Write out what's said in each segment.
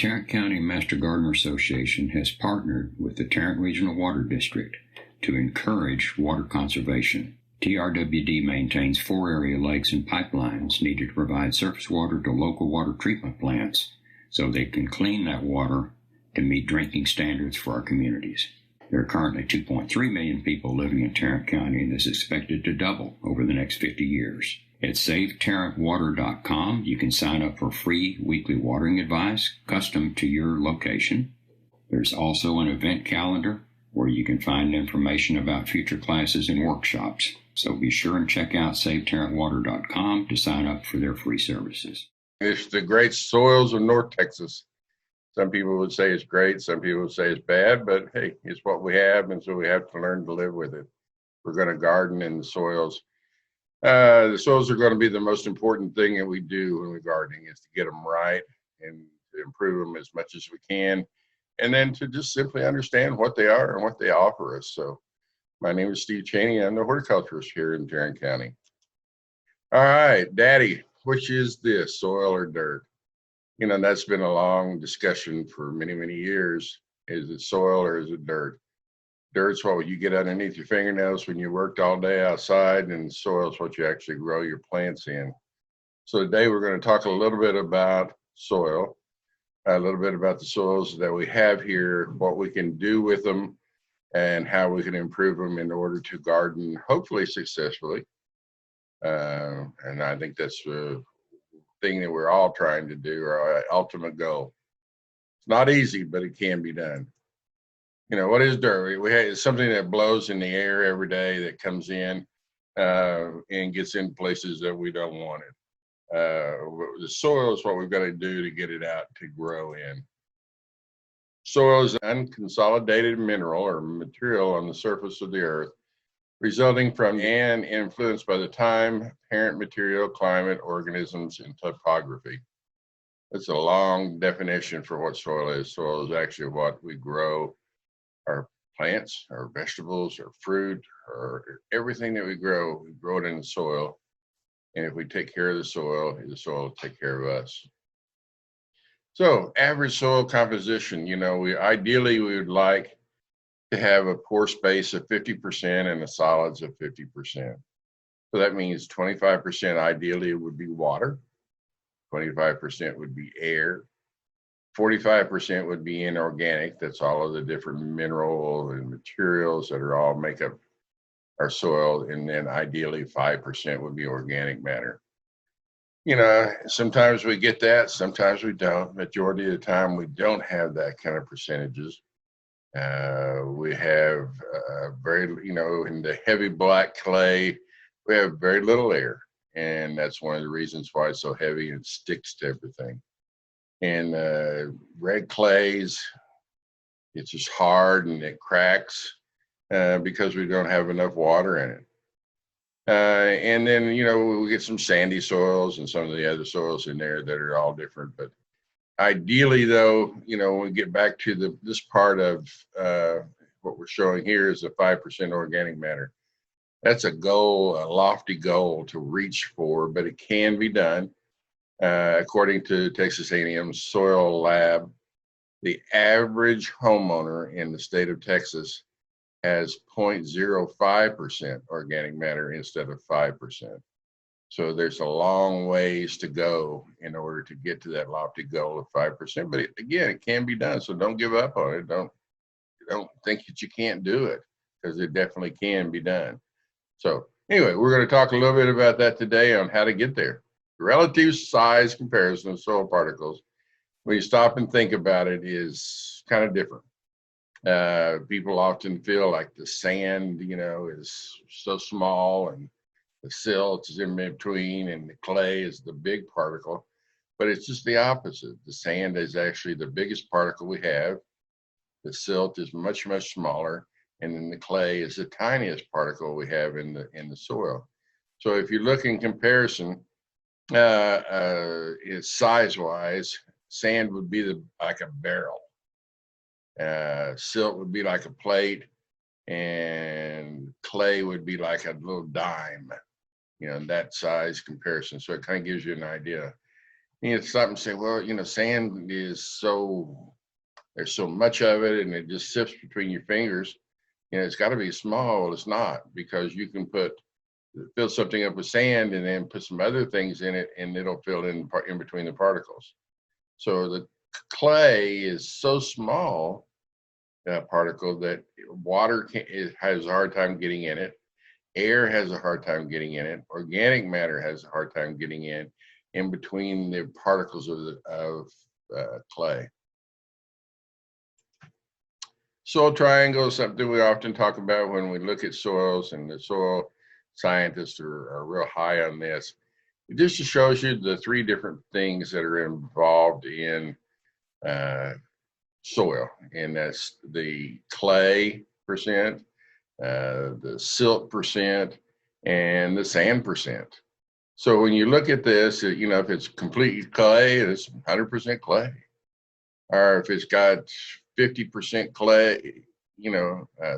Tarrant County Master Gardener Association has partnered with the Tarrant Regional Water District to encourage water conservation. TRWD maintains 4 area lakes and pipelines needed to provide surface water to local water treatment plants so they can clean that water to meet drinking standards for our communities. There are currently 2.3 million people living in Tarrant County, and this is expected to double over the next 50 years. At SaveTarrantWater.com, you can sign up for free weekly watering advice custom to your location. There's also an event calendar where you can find information about future classes and workshops. So be sure and check out SaveTarrantWater.com to sign up for their free services. It's the great soils of North Texas. Some people would say it's great, some people would say it's bad, but hey, it's what we have, and so we have to learn to live with it. We're going to garden in the soils. The soils are going to be the most important thing that we do when we're gardening, is to get them right and to improve them as much as we can, and then to just simply understand what they are and what they offer us. So my name is Steve Chaney. I'm the horticulturist here in Tarrant County. All right, Daddy, which is this, soil or dirt? You know, that's been a long discussion for many, many years. Is it soil or is it dirt? Dirt's what you get underneath your fingernails when you worked all day outside, and soil is what you actually grow your plants in. So today we're going to talk a little bit about soil, a little bit about the soils that we have here, what we can do with them, and how we can improve them in order to garden, hopefully successfully. And I think that's the thing that we're all trying to do, our ultimate goal. It's not easy, but it can be done. You know, what is dirt? It's something that blows in the air every day, that comes in and gets in places that we don't want it. The soil is what we've got to do to get it out to grow in. Soil is an unconsolidated mineral or material on the surface of the earth, resulting from and influenced by the time, parent material, climate, organisms, and topography. That's a long definition for what soil is. Soil is actually what we grow our plants, our vegetables, our fruit, or everything that we grow it in the soil. And if we take care of the soil will take care of us. So average soil composition, you know, we would like to have a pore space of 50% and a solids of 50%. So that means 25% ideally would be water, 25% would be air, 45% would be inorganic. That's all of the different minerals and materials that are all make up our soil. And then ideally 5% would be organic matter. You know, sometimes we get that, sometimes we don't. Majority of the time we don't have that kind of percentages. We have in the heavy black clay, we have very little air. And that's one of the reasons why it's so heavy and sticks to everything. And red clays, it's just hard and it cracks because we don't have enough water in it. And then, you know, we get some sandy soils and some of the other soils in there that are all different. But ideally, though, you know, when we get back to this part of what we're showing here is the 5% organic matter. That's a goal, a lofty goal to reach for, but it can be done. According to Texas A&M's Soil Lab, the average homeowner in the state of Texas has 0.05% organic matter instead of 5%. So there's a long ways to go in order to get to that lofty goal of 5%. But again, it can be done. So don't give up on it. Don't think that you can't do it, because it definitely can be done. So anyway, we're going to talk a little bit about that today on how to get there. Relative size comparison of soil particles, when you stop and think about it, is kind of different. People often feel like the sand, you know, is so small and the silt is in between and the clay is the big particle, but it's just the opposite. The sand is actually the biggest particle we have. The silt is much, much smaller, and then the clay is the tiniest particle we have in the soil. So if you look in comparison, it's size-wise, sand would be like a barrel. Silt would be like a plate, and clay would be like a little dime, you know, that size comparison. So it kind of gives you an idea. You stop and say, well, sand is there's so much of it and it just sifts between your fingers. It's got to be small. Well, it's not, because you can fill something up with sand and then put some other things in it and it'll fill in between the particles. So the clay is so small, particle, that water has a hard time getting in it. Air has a hard time getting in it. Organic matter has a hard time getting in between the particles of clay. Soil triangle is something we often talk about when we look at soils, and the soil scientists are real high on this. It just shows you the three different things that are involved in soil, and that's the clay percent, the silt percent, and the sand percent. So when you look at this, if it's completely clay, it's 100% clay. Or if it's got 50% clay,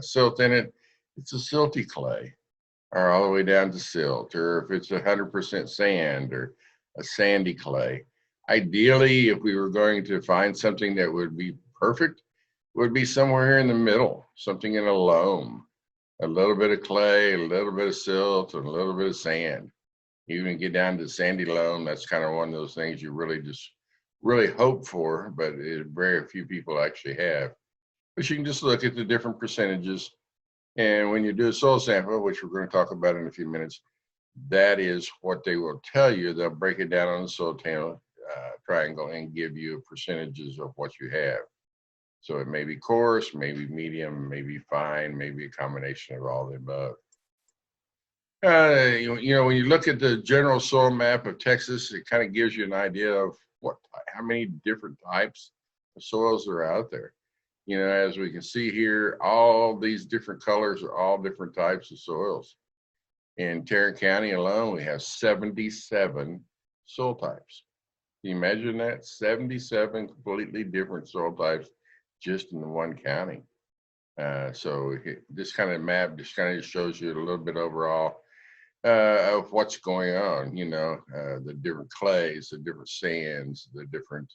silt in it, it's a silty clay, or all the way down to silt. Or if it's 100% sand, or a sandy clay. Ideally, if we were going to find something that would be perfect, it would be somewhere here in the middle, something in a loam, a little bit of clay, a little bit of silt, and a little bit of sand. Even get down to sandy loam, that's kind of one of those things you really hope for, but very few people actually have. But you can just look at the different percentages. And when you do a soil sample, which we're going to talk about in a few minutes, that is what they will tell you. They'll break it down on the soil triangle and give you percentages of what you have. So it may be coarse, maybe medium, maybe fine, maybe a combination of all the above. When you look at the general soil map of Texas, it kind of gives you an idea of how many different types of soils are out there. As we can see here, all these different colors are all different types of soils. In Tarrant County alone, we have 77 soil types. Can you imagine that? 77 completely different soil types just in the one county. So this kind of map just kind of shows you a little bit overall of what's going on, the different clays, the different sands, the different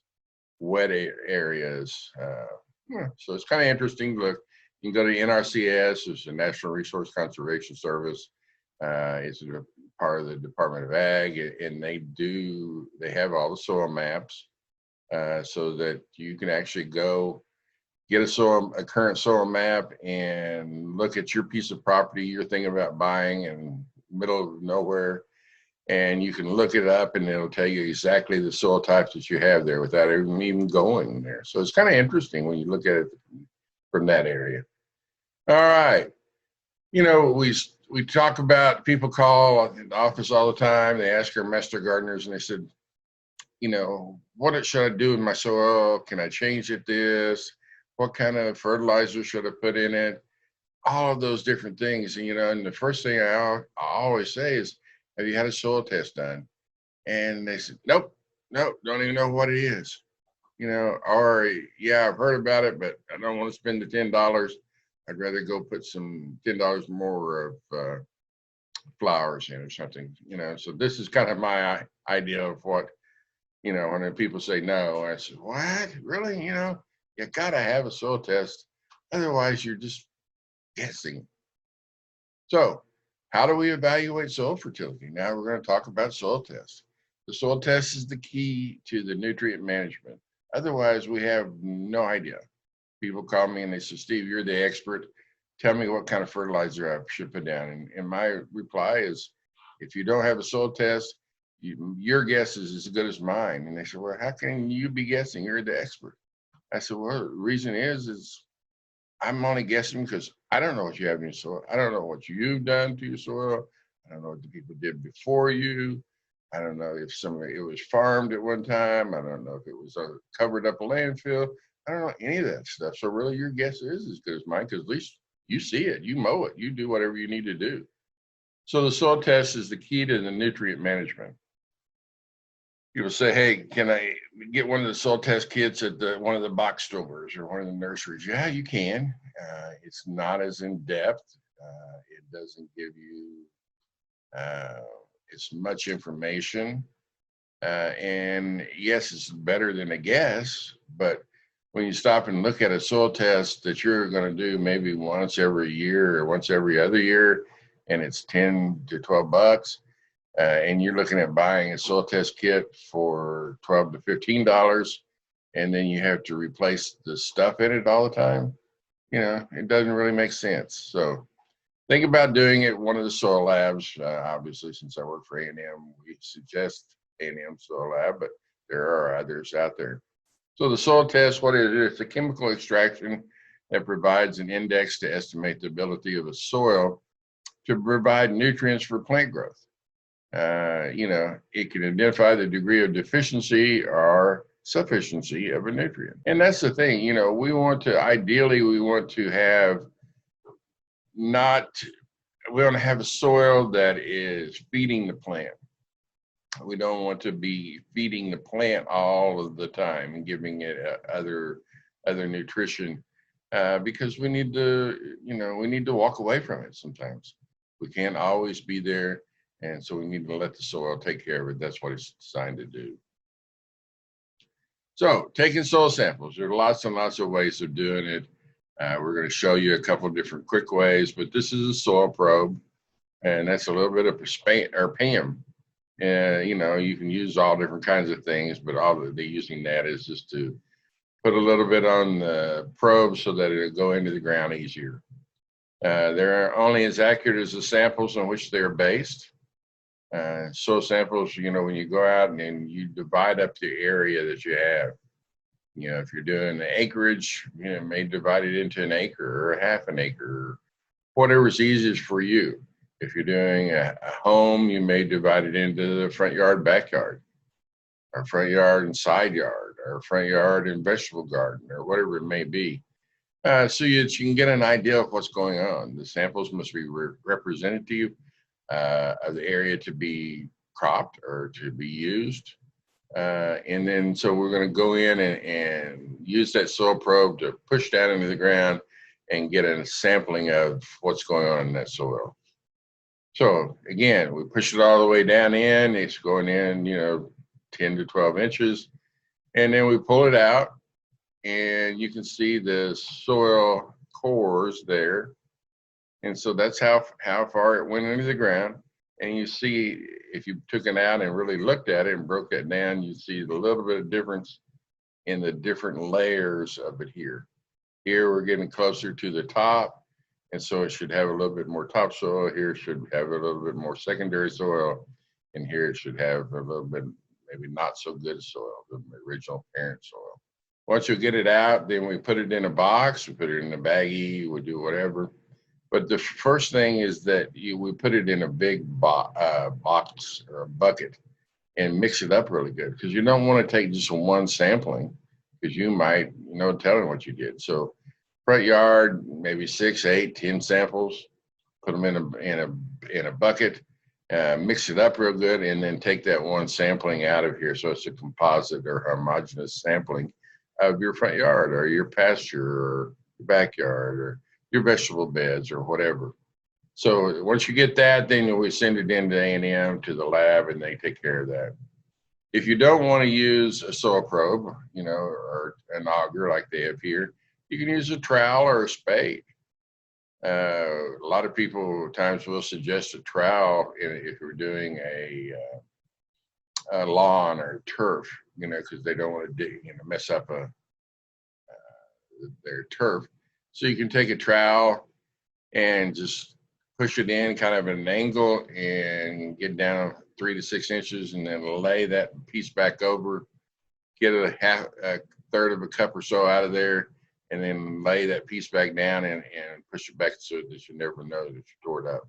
wet areas. So it's kind of interesting to look. You can go to NRCS, it's the National Resource Conservation Service. It's a part of the Department of Ag, and they have all the soil maps so that you can actually go get a current soil map and look at your piece of property you're thinking about buying in middle of nowhere, and you can look it up and it'll tell you exactly the soil types that you have there without even going there. So it's kind of interesting when you look at it from that area. All right. We talk about, people call in the office all the time. They ask our master gardeners and they said, what should I do with my soil? Can I change it this? What kind of fertilizer should I put in it? All of those different things. And the first thing I always say is, have you had a soil test done? And they said, nope, don't even know what it is. Or, yeah, I've heard about it, but I don't want to spend the $10. I'd rather go put some $10 more of flowers in or something, So this is kind of my idea of what, when people say no, I said, what? Really? You got to have a soil test. Otherwise, you're just guessing. So how do we evaluate soil fertility? Now we're going to talk about soil tests. The soil test is the key to the nutrient management. Otherwise, we have no idea. People call me and they say, Steve, you're the expert. Tell me what kind of fertilizer I should put down. And my reply is, if you don't have a soil test, your guess is as good as mine. And they said, well, how can you be guessing? You're the expert. I said, well, the reason is I'm only guessing because I don't know what you have in your soil. I don't know what you've done to your soil. I don't know what the people did before you. I don't know if it was farmed at one time. I don't know if it was covered up a landfill. I don't know any of that stuff. So really your guess is as good as mine, because at least you see it, you mow it, you do whatever you need to do. So the soil test is the key to the nutrient management. People say, hey, can I get one of the soil test kits at one of the box stores or one of the nurseries? Yeah, you can. It's not as in depth. It doesn't give you as much information. And yes, it's better than a guess, but when you stop and look at a soil test that you're going to do maybe once every year or once every other year, and it's 10 to 12 bucks, and you're looking at buying a soil test kit for $12 to $15, and then you have to replace the stuff in it all the time, it doesn't really make sense. So think about doing it at one of the soil labs. Obviously, since I work for A&M, we suggest A&M soil lab, but there are others out there. So the soil test, what it is, it's a chemical extraction that provides an index to estimate the ability of a soil to provide nutrients for plant growth. It can identify the degree of deficiency or sufficiency of a nutrient. And that's the thing, we want to have we want to have a soil that is feeding the plant. We don't want to be feeding the plant all of the time and giving it other nutrition, because we need to walk away from it sometimes. We can't always be there, and so we need to let the soil take care of it. That's what it's designed to do. So taking soil samples, there are lots and lots of ways of doing it. We're going to show you a couple of different quick ways, but this is a soil probe, and that's a little bit of PAM. You can use all different kinds of things, but all they're using that is just to put a little bit on the probe so that it'll go into the ground easier. They're only as accurate as the samples on which they're based. Soil samples, when you go out and you divide up the area that you have, if you're doing acreage, may divide it into an acre or a half an acre, or whatever's easiest for you. If you're doing a home, you may divide it into the front yard, backyard, or front yard and side yard, or front yard and vegetable garden, or whatever it may be. So you can get an idea of what's going on. The samples must be representative of the area to be cropped or to be used. And then, so we're going to go in and use that soil probe to push down into the ground and get a sampling of what's going on in that soil. So again, we push it all the way down in, it's going in, 10 to 12 inches. And then we pull it out, and you can see the soil cores there. And so that's how far it went into the ground. And you see, if you took it out and really looked at it and broke it down, you see a little bit of difference in the different layers of it here. Here we're getting closer to the top, and so it should have a little bit more topsoil. Here it should have a little bit more secondary soil, and here it should have a little bit maybe not so good soil, the original parent soil. Once you get it out, then we put it in a box, we put it in a baggie, we do whatever. But the first thing is that we put it in a big box or a bucket and mix it up really good, because you don't want to take just one sampling, because you might, tell them what you did. So front yard, maybe 6, 8, 10 samples, put them in a bucket, mix it up real good, and then take that one sampling out of here. So it's a composite or homogeneous sampling of your front yard or your pasture or your backyard or your vegetable beds or whatever. So once you get that, then we send it into A&M to the lab, and they take care of that. If you don't want to use a soil probe, or an auger like they have here, you can use a trowel or a spade. A lot of people at times will suggest a trowel if you're doing a lawn or turf, because they don't want to mess up their turf. So you can take a trowel and just push it in kind of at an angle and get down 3 to 6 inches, and then lay that piece back over, get a third of a cup or so out of there, and then lay that piece back down and push it back so that you never know that you tore it up.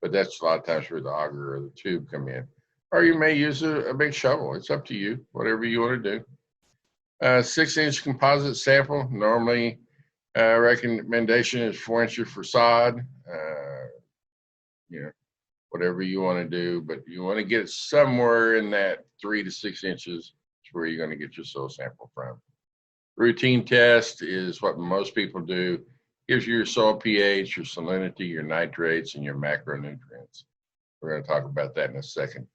But that's a lot of times where the auger or the tube come in. Or you may use a big shovel. It's up to you, whatever you want to do. 6-inch composite sample. Normally, recommendation is 4 inches for sod. Whatever you want to do, but you want to get somewhere in that 3 to 6 inches is where you're going to get your soil sample from. Routine test is what most people do. Gives you your soil pH, your salinity, your nitrates, and your macronutrients. We're going to talk about that in a second.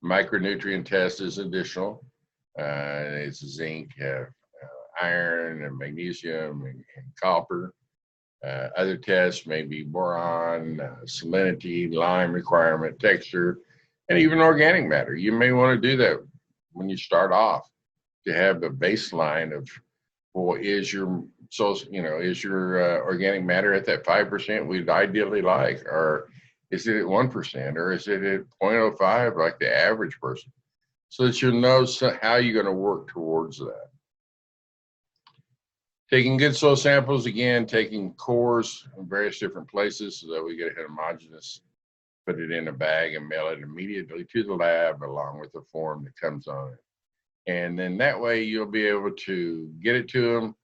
Micronutrient test is additional. It's zinc, iron, and magnesium, and copper. Other tests may be boron, salinity, lime requirement, texture, and even organic matter. You may want to do that when you start off to have a baseline of, well, is your organic matter at that 5% we'd ideally like, or is it at 1%, or is it at 0.05 like the average person? So that you'll know how you're going to work towards that. Taking good soil samples, again, taking cores in various different places so that we get a homogeneous, put it in a bag and mail it immediately to the lab along with the form that comes on it. And then that way you'll be able to get it to them.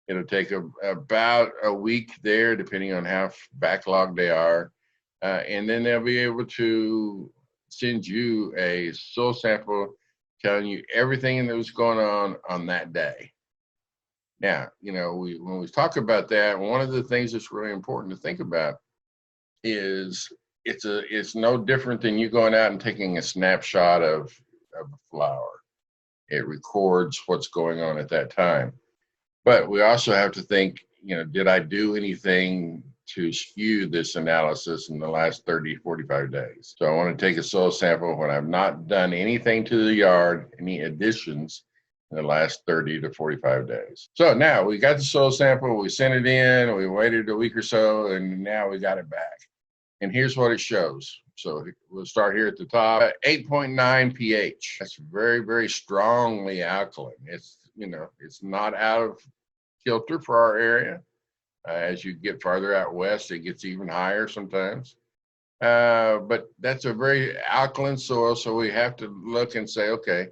It'll take about a week there, depending on how backlogged they are. And then they'll be able to send you a soil sample telling you everything that was going on that day. Now, when we talk about that, one of the things that's really important to think about is it's no different than you going out and taking a snapshot of a flower. It records what's going on at that time. But we also have to think, did I do anything to skew this analysis in the last 30, 45 days? So I want to take a soil sample when I've not done anything to the yard, any additions in the last 30 to 45 days. So now we got the soil sample, we sent it in, we waited a week or so, and now we got it back. And here's what it shows. So we'll start here at the top. 8.9 pH. That's very, very strongly alkaline. It's not out of kilter for our area. As you get farther out west, it gets even higher sometimes. But that's a very alkaline soil, so we have to look and say, okay,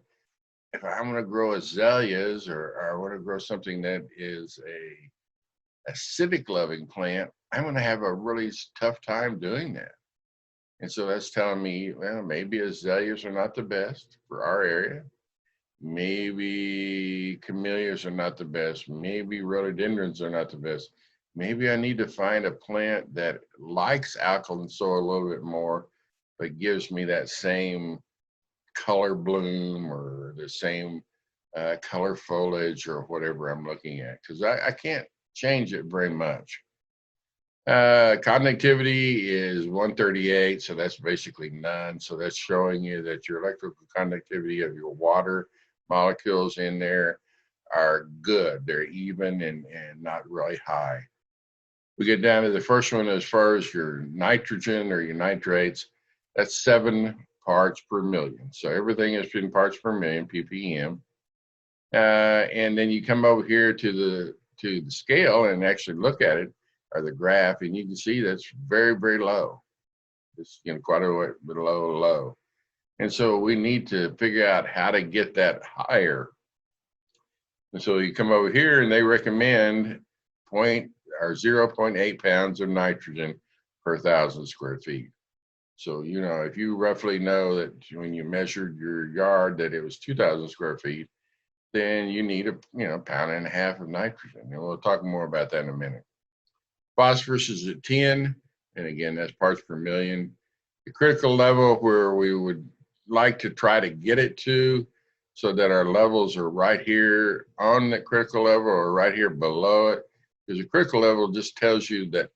if I'm going to grow azaleas or I want to grow something that is a acidic loving plant, I'm going to have a really tough time doing that. And so that's telling me, well, maybe azaleas are not the best for our area. Maybe camellias are not the best. Maybe rhododendrons are not the best. Maybe I need to find a plant that likes alkaline soil a little bit more, but gives me that same color bloom or the same color foliage or whatever I'm looking at, because I can't change it very much. Conductivity is 138, so that's basically none. So that's showing you that your electrical conductivity of your water molecules in there are good. They're even and not really high. We get down to the first one as far as your nitrogen or your nitrates. That's 7 parts per million. So everything is in parts per million, ppm. And then you come over here to the scale and actually look at it, or the graph, and you can see that's very, very low. It's quite a bit low. And so we need to figure out how to get that higher. And so you come over here and they recommend 0.8 pounds of nitrogen per 1,000 square feet. So, if you roughly know that when you measured your yard that it was 2,000 square feet, then you need a 1.5 pounds of nitrogen. And we'll talk more about that in a minute. Phosphorus is at 10, and again, that's parts per million. The critical level where we would like to try to get it to so that our levels are right here on the critical level or right here below it, because the critical level just tells you that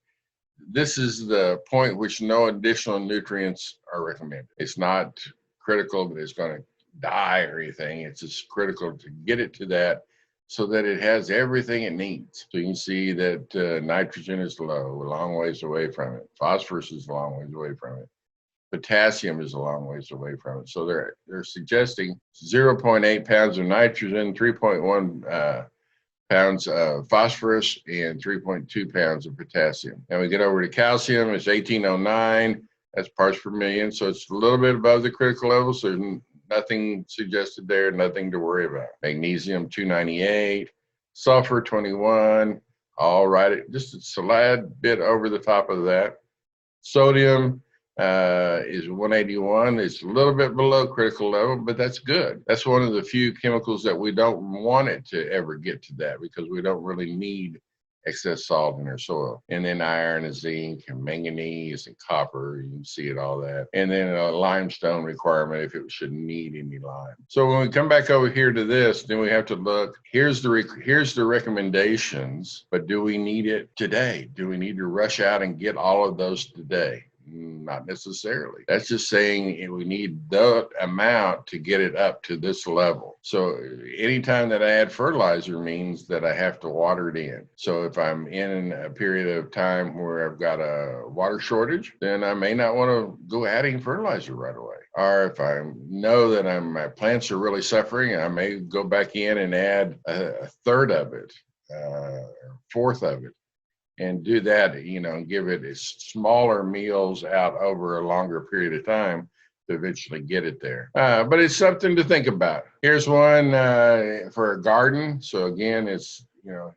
this is the point which no additional nutrients are recommended. It's not critical that it's going to die or anything. It's just critical to get it to that so that it has everything it needs. So you can see that nitrogen is low, a long ways away from it. Phosphorus is a long ways away from it. Potassium is a long ways away from it. So they're suggesting 0.8 pounds of nitrogen, 3.1 pounds of phosphorus, and 3.2 pounds of potassium. And we get over to calcium, it's 1809, that's parts per million. So it's a little bit above the critical level, so there's nothing suggested there, nothing to worry about. Magnesium, 298, sulfur, 21, all right, just a slight bit over the top of that. Sodium is 181. It's a little bit below critical level, but that's good. That's one of the few chemicals that we don't want it to ever get to that, because we don't really need excess salt in their soil. And then iron and zinc and manganese and copper, you can see it, all that. And then a limestone requirement if it should need any lime. So when we come back over here to this, then we have to look, here's the recommendations, but do we need it today? Do we need to rush out and get all of those today? Not necessarily. That's just saying we need the amount to get it up to this level. So anytime that I add fertilizer means that I have to water it in. So if I'm in a period of time where I've got a water shortage, then I may not want to go adding fertilizer right away. Or if I know that my plants are really suffering, I may go back in and add a third of it, fourth of it, and do that, and give it smaller meals out over a longer period of time to eventually get it there. But it's something to think about. Here's one for a garden. So again, it's,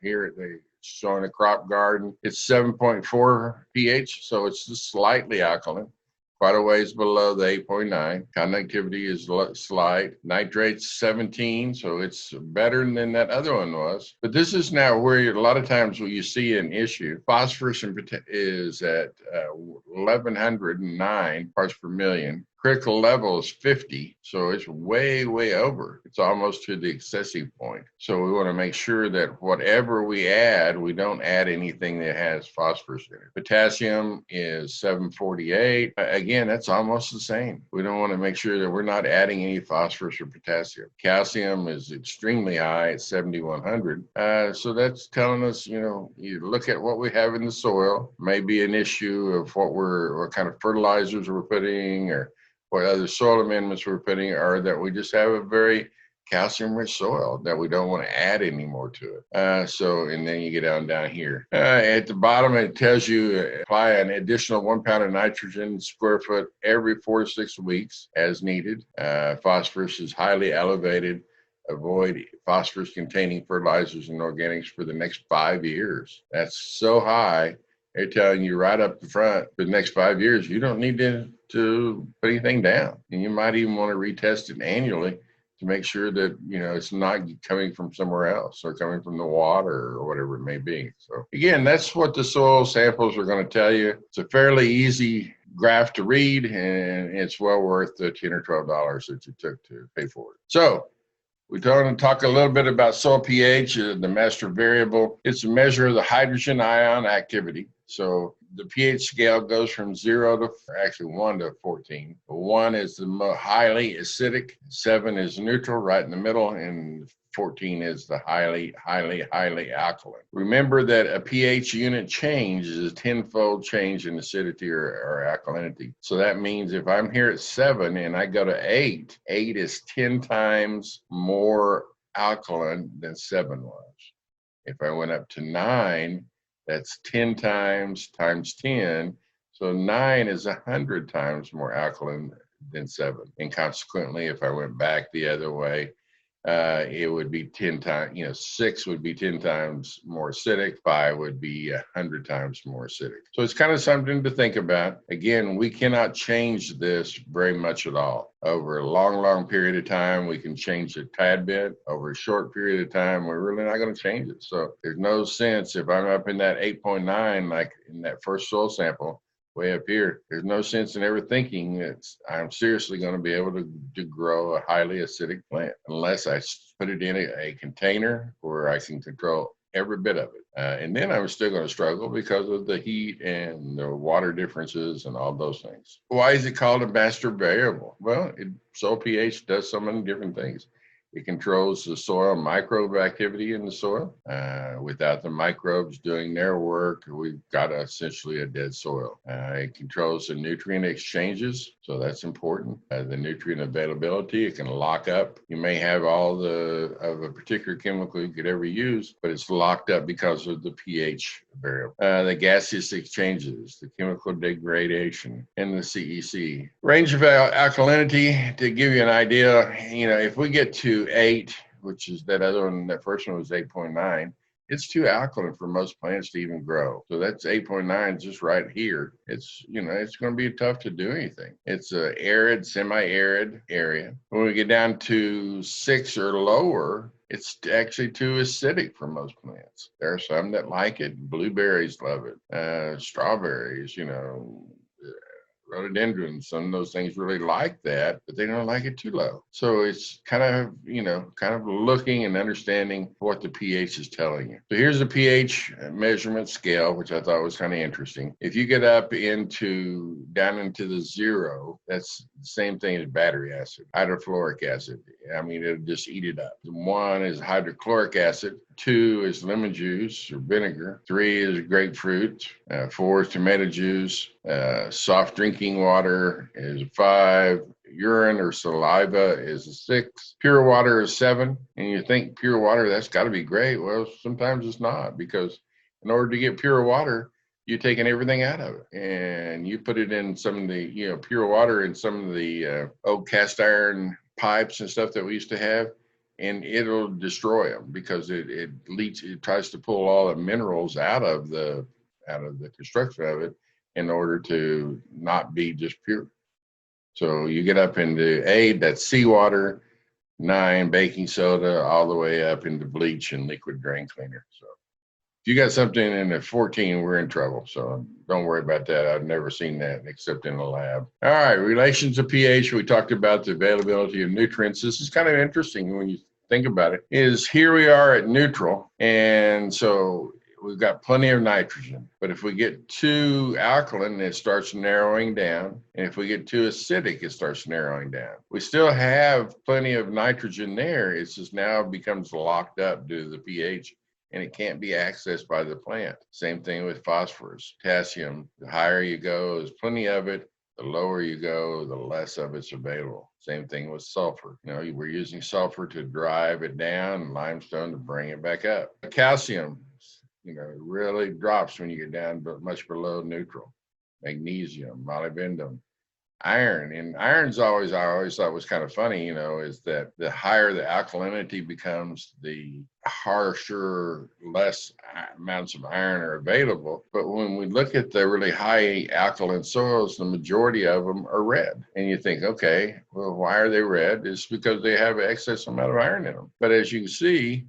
here they're showing a crop garden. It's 7.4 pH, so it's just slightly alkaline. Quite a ways below the 8.9. Conductivity is slight. Nitrate's 17, so it's better than that other one was. But this is now where a lot of times when you see an issue, phosphorus is at 1,109 parts per million. Critical level is 50, so it's way, way over. It's almost to the excessive point. So we want to make sure that whatever we add, we don't add anything that has phosphorus in it. Potassium is 748. Again, that's almost the same. We don't want to make sure that we're not adding any phosphorus or potassium. Calcium is extremely high at 7,100. So that's telling us, you look at what we have in the soil, maybe an issue of what kind of fertilizers we're putting, or what other soil amendments we're putting, or that we just have a very calcium-rich soil that we don't want to add any more to it. And then you get down here. At the bottom, it tells you apply an additional 1 pound of nitrogen square foot every 4 to 6 weeks as needed. Phosphorus is highly elevated. Avoid phosphorus-containing fertilizers and organics for the next 5 years. That's so high. They're telling you right up the front, for the next 5 years, you don't need to put anything down. And you might even want to retest it annually to make sure that, it's not coming from somewhere else or coming from the water or whatever it may be. So again, that's what the soil samples are going to tell you. It's a fairly easy graph to read, and it's well worth the $10 or $12 that you took to pay for it. So we're going to talk a little bit about soil pH, the master variable. It's a measure of the hydrogen ion activity. So the pH scale goes from 1 to 14. 1 is the highly acidic, 7 is neutral, right in the middle, and 14 is the highly, highly, highly alkaline. Remember that a pH unit change is a 10-fold change in acidity or alkalinity. So that means if I'm here at 7 and I go to 8, 8 is 10 times more alkaline than 7 was. If I went up to 9, that's 10 times 10. So 9 is 100 times more alkaline than 7. And consequently, if I went back the other way, it would be 10 times, 6 would be 10 times more acidic, 5 would be 100 times more acidic. So it's kind of something to think about. Again, we cannot change this very much at all. Over a long, long period of time, we can change it a tad bit. Over a short period of time, we're really not going to change it. So there's no sense if I'm up in that 8.9, like in that first soil sample, way up here, there's no sense in ever thinking that I'm seriously going to be able to grow a highly acidic plant unless I put it in a container where I can control every bit of it. And then I'm still going to struggle because of the heat and the water differences and all those things. Why is it called a master variable? Well, soil pH does so many different things. It controls the soil microbe activity in the soil. Without the microbes doing their work, we've got essentially a dead soil. It controls the nutrient exchanges, so that's important. The nutrient availability, it can lock up. You may have all of a particular chemical you could ever use, but it's locked up because of the pH variable. The gaseous exchanges, the chemical degradation, and the CEC. Range of alkalinity, to give you an idea, if we get to 8, which is that other one, that first one was 8.9. it's too alkaline for most plants to even grow. So that's 8.9 just right here. It's, it's going to be tough to do anything. It's a arid, semi-arid area. When we get down to 6 or lower, it's actually too acidic for most plants. There are some that like it. Blueberries love it. Strawberries, rhododendrons, some of those things really like that, but they don't like it too low. So it's kind of looking and understanding what the pH is telling you. So here's the pH measurement scale, which I thought was kind of interesting. If you get up down into the 0, that's the same thing as battery acid, hydrofluoric acid. I mean, it'll just eat it up. 1 is hydrochloric acid. 2 is lemon juice or vinegar. 3 is grapefruit. 4 is tomato juice. Soft drinking water is 5. Urine or saliva is 6. Pure water is 7. And you think pure water, that's got to be great. Well, sometimes it's not, because in order to get pure water, you're taking everything out of it, and you put it in some of the, pure water in some of the old cast iron pipes and stuff that we used to have, and it'll destroy them because it tries to pull all the minerals out of the construction of it in order to not be just pure. So you get up into 8, that's seawater, 9, baking soda, all the way up into bleach and liquid drain cleaner. So if you got something in the 14, we're in trouble. So don't worry about that. I've never seen that except in the lab. All right, relations to pH. We talked about the availability of nutrients. This is kind of interesting when you think about it. Is here we are at neutral, and so we've got plenty of nitrogen. But if we get too alkaline, it starts narrowing down. And if we get too acidic, it starts narrowing down. We still have plenty of nitrogen there. It's just now becomes locked up due to the pH, and it can't be accessed by the plant. Same thing with phosphorus, potassium. The higher you go, there's plenty of it. The lower you go, the less of it's available. Same thing with sulfur. We're using sulfur to drive it down, and limestone to bring it back up. Calcium, really drops when you get down but much below neutral. Magnesium, molybdenum, iron. And iron's I always thought was kind of funny, is that the higher the alkalinity becomes, the harsher, less amounts of iron are available. But when we look at the really high alkaline soils, the majority of them are red. And you think, okay, well, why are they red? It's because they have an excess amount of iron in them. But as you can see,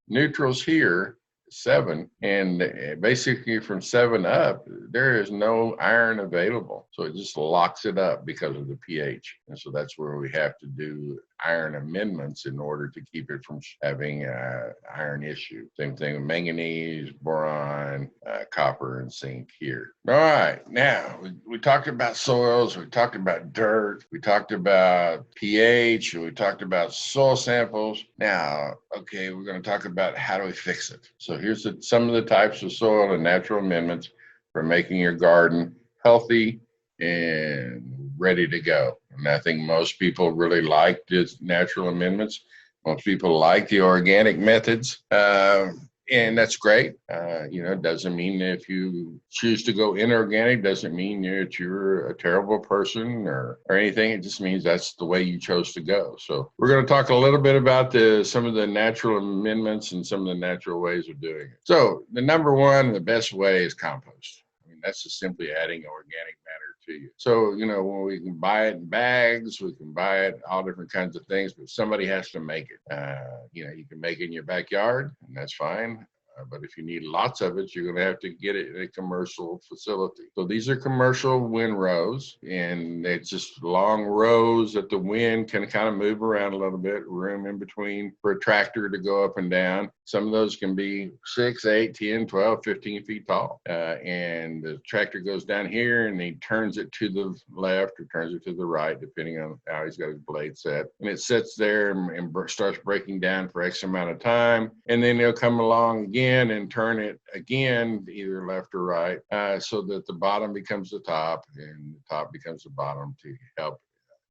neutral's here, 7, and basically from 7 up, there is no iron available. So it just locks it up because of the pH. And so that's where we have to do iron amendments in order to keep it from having an iron issue. Same thing with manganese, boron, copper, and zinc here. All right, now we talked about soils, we talked about dirt, we talked about pH, we talked about soil samples. Now, okay, we're going to talk about how do we fix it. So here's some of the types of soil and natural amendments for making your garden healthy and ready to go. And I think most people really like these natural amendments. Most people like the organic methods, and that's great. Doesn't mean that if you choose to go inorganic, doesn't mean that you're a terrible person or anything. It just means that's the way you chose to go. So we're going to talk a little bit about some of the natural amendments and some of the natural ways of doing it. So the number one, the best way is compost. That's just simply adding organic matter to you. So, when we can buy it in bags, we can buy it all different kinds of things, but somebody has to make it. You can make it in your backyard, and that's fine. But if you need lots of it, you're going to have to get it in a commercial facility. So these are commercial windrows, and it's just long rows that the wind can kind of move around a little bit, room in between for a tractor to go up and down. Some of those can be 6, 8, 10, 12, 15 feet tall. And the tractor goes down here and he turns it to the left or turns it to the right, depending on how he's got his blade set. And it sits there and starts breaking down for X amount of time. And then he'll come along again and turn it again, either left or right, so that the bottom becomes the top and the top becomes the bottom to help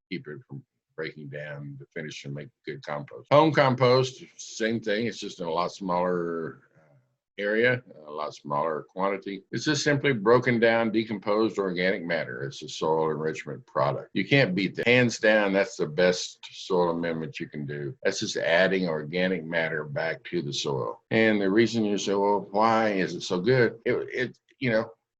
keep it from breaking down to finish and make good compost. Home compost, same thing. It's just in a lot smaller area, a lot smaller quantity. It's just simply broken down, decomposed organic matter. It's a soil enrichment product. You can't beat that. Hands down, that's the best soil amendment you can do. That's just adding organic matter back to the soil. And the reason you say, well, why is it so good?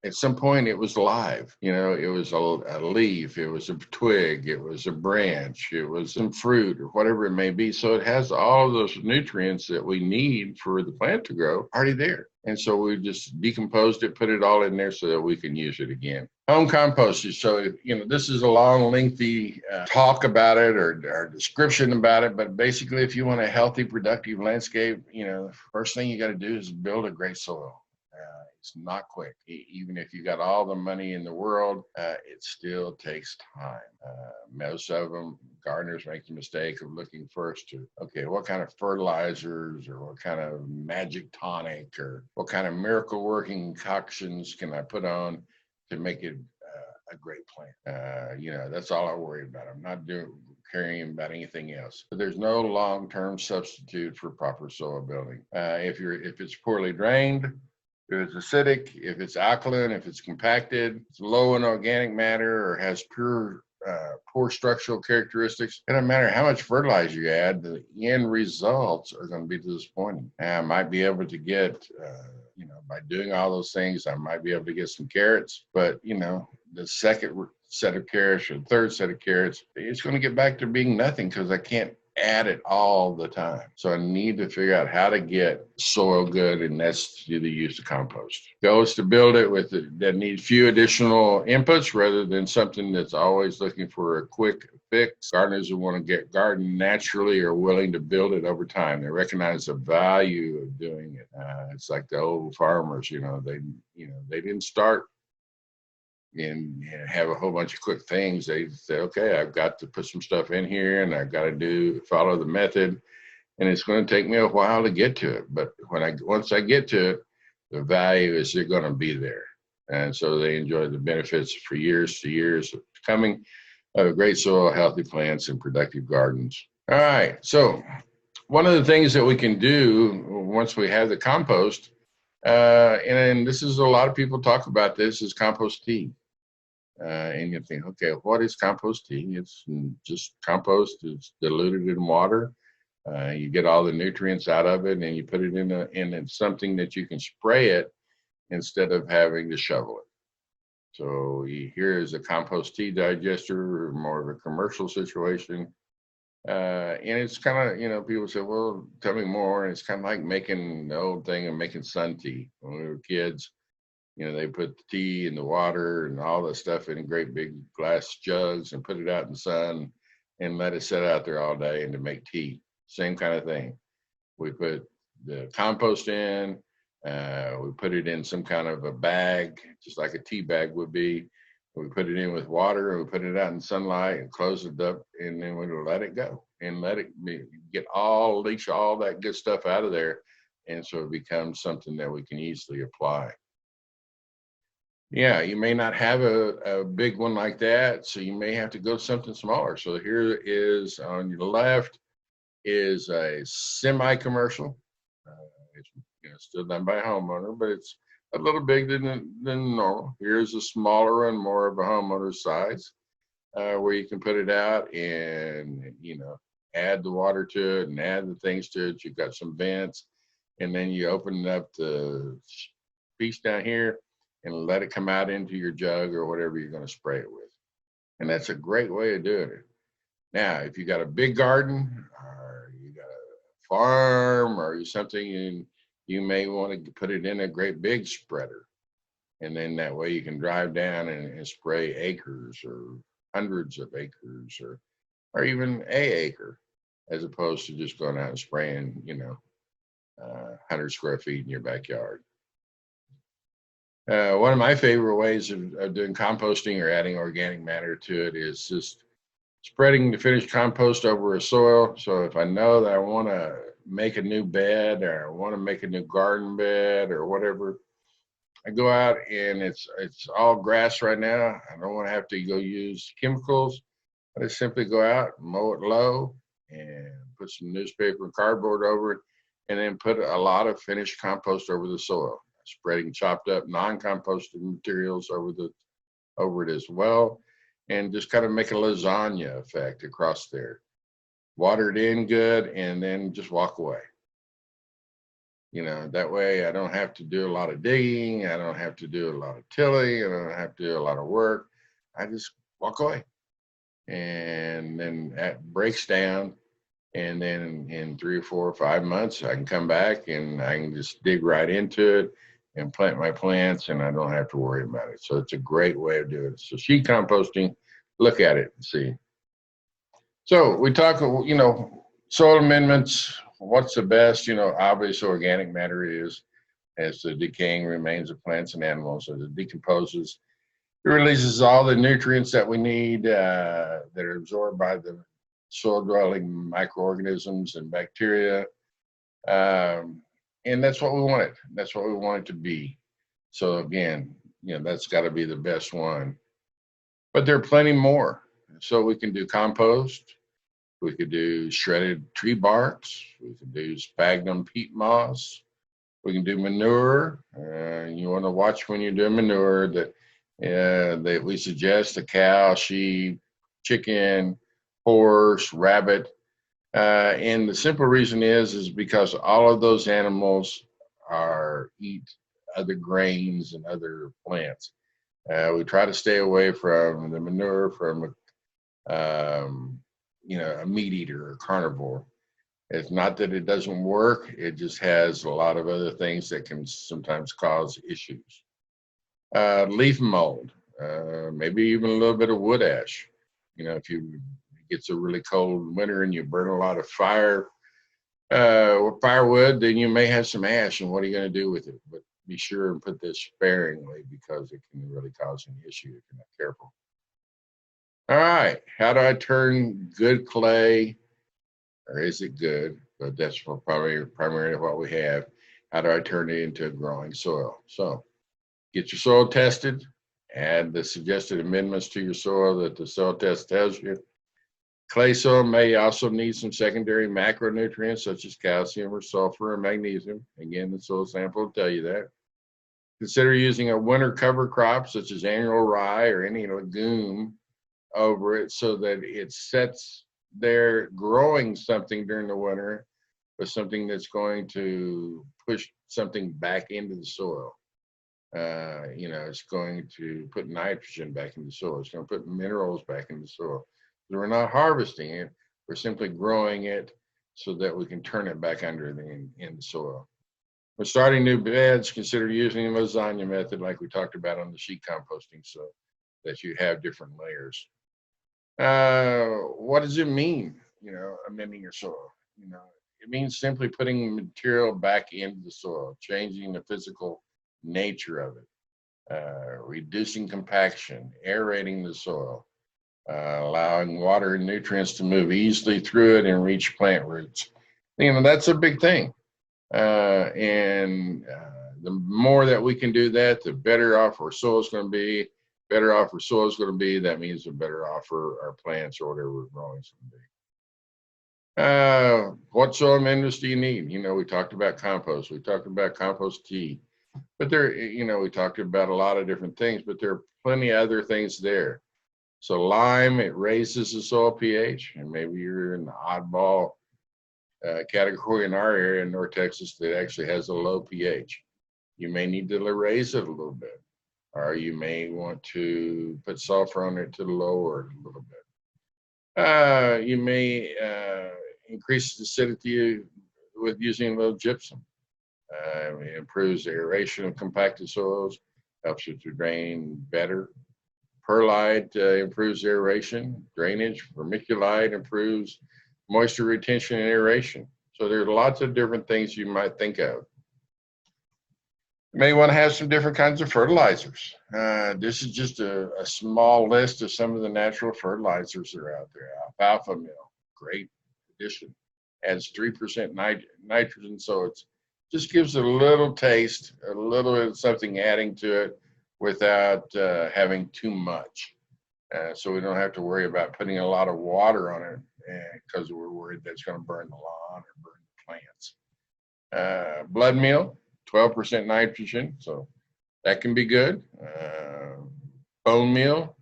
At some point it was alive. It was a leaf, it was a twig, it was a branch, it was some fruit or whatever it may be. So it has all of those nutrients that we need for the plant to grow already there. And so we just decomposed it, put it all in there so that we can use it again. Home composting. So, this is a long, lengthy talk about it or description about it. But basically, if you want a healthy, productive landscape, the first thing you got to do is build a great soil. It's not quick. Even if you got all the money in the world, it still takes time. Most of them, gardeners make the mistake of looking first to, okay, what kind of fertilizers or what kind of magic tonic or what kind of miracle working concoctions can I put on to make it a great plant? That's all I worry about. I'm not caring about anything else. But there's no long-term substitute for proper soil building. If it's poorly drained, if it's acidic, if it's alkaline, if it's compacted, it's low in organic matter or has poor structural characteristics, it doesn't matter how much fertilizer you add, the end results are going to be disappointing. I might be able to get, by doing all those things, I might be able to get some carrots, but, the second set of carrots or the third set of carrots, it's going to get back to being nothing because I can't add it all the time. So I need to figure out how to get soil good, and that's through the use of compost. Goal is to build it that needs few additional inputs rather than something that's always looking for a quick fix. Gardeners who want to get garden naturally are willing to build it over time. They recognize the value of doing it. It's like the old farmers, they didn't start and have a whole bunch of quick things. They say, okay, I've got to put some stuff in here and I've got to follow the method, and it's going to take me a while to get to it. But once I get to it, the value is they're going to be there. And so they enjoy the benefits for years to years of coming of great soil, healthy plants, and productive gardens. All right. So one of the things that we can do once we have the compost, and this is a lot of people talk about this, is compost tea. And you think, okay, what is compost tea? It's just compost. It's diluted in water. You get all the nutrients out of it, and you put it in something that you can spray it instead of having to shovel it. So here is a compost tea digester, more of a commercial situation. And it's kind of, people say, well, tell me more. And it's kind of like making the old thing of making sun tea. When we were kids, they put the tea and the water and all the stuff in great big glass jugs and put it out in the sun and let it sit out there all day and to make tea. Same kind of thing. We put the compost in, we put it in some kind of a bag, just like a tea bag would be. We put it in with water and we put it out in sunlight and close it up, and then we let it go and let it leach all that good stuff out of there. And so it becomes something that we can easily apply. Yeah, you may not have a big one like that, so you may have to go something smaller. So here is on your left is a semi-commercial. It's still done by a homeowner, but it's a little bigger than normal. Here's a smaller one, more of a homeowner size, where you can put it out and add the water to it and add the things to it. You've got some vents, and then you open up the piece down here and let it come out into your jug or whatever you're going to spray it with. And that's a great way of doing it. Now, if you got a big garden or you got a farm or something, and you may want to put it in a great big spreader. And then that way you can drive down and spray acres or hundreds of acres or even an acre, as opposed to just going out and spraying, 100 square feet in your backyard. One of my favorite ways of doing composting or adding organic matter to it is just spreading the finished compost over a soil. So if I know that I want to make a new bed or I want to make a new garden bed or whatever, I go out and it's all grass right now. I don't want to have to go use chemicals. I just simply go out, mow it low, and put some newspaper and cardboard over it, and then put a lot of finished compost over the soil, spreading chopped up non-composted materials over it as well, and just kind of make a lasagna effect across there. Water it in good, and then just walk away. That way I don't have to do a lot of digging. I don't have to do a lot of tilling. I don't have to do a lot of work. I just walk away. And then that breaks down. And then in 3 or 4 or 5 months, I can come back and I can just dig right into it and plant my plants, and I don't have to worry about it. So it's a great way of doing it. So sheet composting, look at it and see. So we talk, soil amendments. What's the best? Obvious organic matter is, as the decaying remains of plants and animals, as it decomposes, it releases all the nutrients that we need that are absorbed by the soil-dwelling microorganisms and bacteria. And that's what we want it. That's what we want it to be. So again, that's got to be the best one. But there are plenty more. So we can do compost. We could do shredded tree barks. We could do sphagnum peat moss. We can do manure. You want to watch when you're doing manure that we suggest the cow, sheep, chicken, horse, rabbit. And the simple reason is because all of those animals eat other grains and other plants. We try to stay away from the manure from a meat eater or carnivore. It's not that it doesn't work, it just has a lot of other things that can sometimes cause issues. Leaf mold, maybe even a little bit of wood ash. If it gets a really cold winter and you burn a lot of firewood, then you may have some ash, and what are you going to do with it? But be sure and put this sparingly, because it can really cause an issue if you're not careful. All right, how do I turn good clay, or is it good? But that's primarily what we have. How do I turn it into a growing soil? So get your soil tested, add the suggested amendments to your soil that the soil test tells you. Clay soil may also need some secondary macronutrients such as calcium or sulfur or magnesium. Again, the soil sample will tell you that. Consider using a winter cover crop such as annual rye or any legume over it, so that it sets there growing something during the winter, but something that's going to push something back into the soil. It's going to put nitrogen back in the soil. It's going to put minerals back in the soil. So we're not harvesting it. We're simply growing it so that we can turn it back under in the soil. When starting new beds, consider using the lasagna method like we talked about on the sheet composting, so that you have different layers. What does it mean, amending your soil? It means simply putting material back into the soil, changing the physical nature of it, reducing compaction, aerating the soil, allowing water and nutrients to move easily through it and reach plant roots. That's a big thing. And the more that we can do that, the better off our soil is going to be. Better off our soil is going to be. That means the better off our plants or whatever we're growing is going to be. What soil amendments do you need? We talked about compost. We talked about compost tea. But we talked about a lot of different things, but there are plenty of other things there. So lime, it raises the soil pH, and maybe you're in the oddball category in our area in North Texas that actually has a low pH. You may need to raise it a little bit, or you may want to put sulfur on it to lower it a little bit. You may increase the acidity with using a little gypsum. It improves aeration of compacted soils, helps it to drain better. Perlite improves aeration, drainage. Vermiculite improves moisture retention and aeration. So there's lots of different things you might think of. You may want to have some different kinds of fertilizers. This is just a small list of some of the natural fertilizers that are out there. Alfalfa meal, great addition. Adds 3% nitrogen, so it just gives it a little taste, a little bit of something adding to it without having too much. So we don't have to worry about putting a lot of water on it because we're worried that it's going to burn the lawn or burn the plants. Blood meal, 12% nitrogen, so that can be good. Bone meal,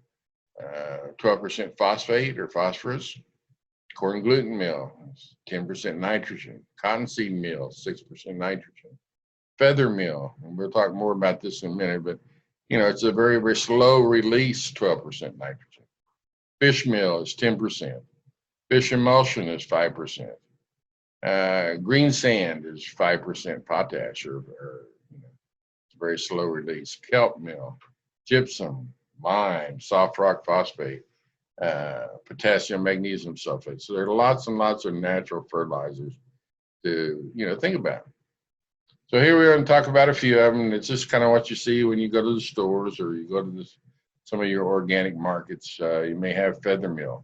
12% phosphate or phosphorus. Corn gluten meal, 10% nitrogen. Cottonseed meal, 6% nitrogen. Feather meal, and we'll talk more about this in a minute, but it's a very, very slow release, 12% nitrogen. Fish meal is 10%. Fish emulsion is 5%. Green sand is 5% potash, or it's very slow release. Kelp meal, gypsum, lime, soft rock phosphate, potassium, magnesium sulfate. So there are lots and lots of natural fertilizers to think about. So here we are going to talk about a few of them. It's just kind of what you see when you go to the stores or you go to some of your organic markets. You may have feather meal.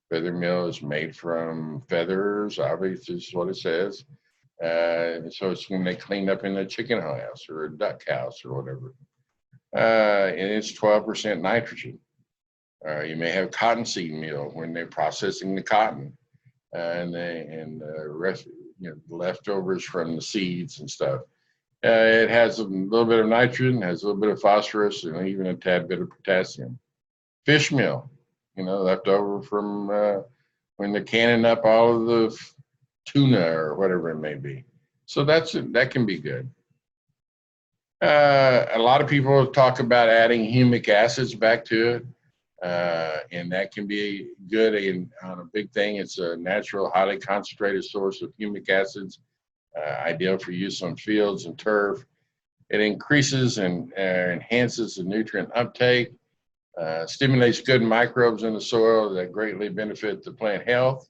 Feather meal is made from feathers, obviously, is what it says. So it's when they clean up in a chicken house or a duck house or whatever. And it's 12% nitrogen. You may have cottonseed meal when they're processing the cotton, and the rest, the leftovers from the seeds and stuff. It has a little bit of nitrogen, has a little bit of phosphorus, and even a tad bit of potassium. Fish meal, leftover from when they're canning up all of the tuna or whatever it may be. So that can be good. A lot of people talk about adding humic acids back to it, and that can be good. And on a big thing, it's a natural, highly concentrated source of humic acids, ideal for use on fields and turf. It increases and enhances the nutrient uptake, stimulates good microbes in the soil that greatly benefit the plant health.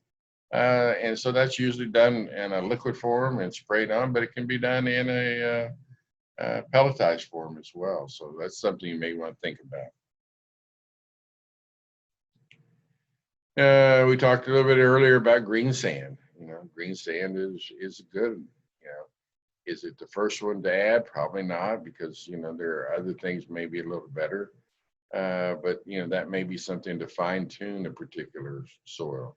And so that's usually done in a liquid form and sprayed on, but it can be done in a pelletized form as well. So that's something you may want to think about. We talked a little bit earlier about green sand. Green sand is good. Is it the first one to add? Probably not, because there are other things maybe a little better. But that may be something to fine tune a particular soil.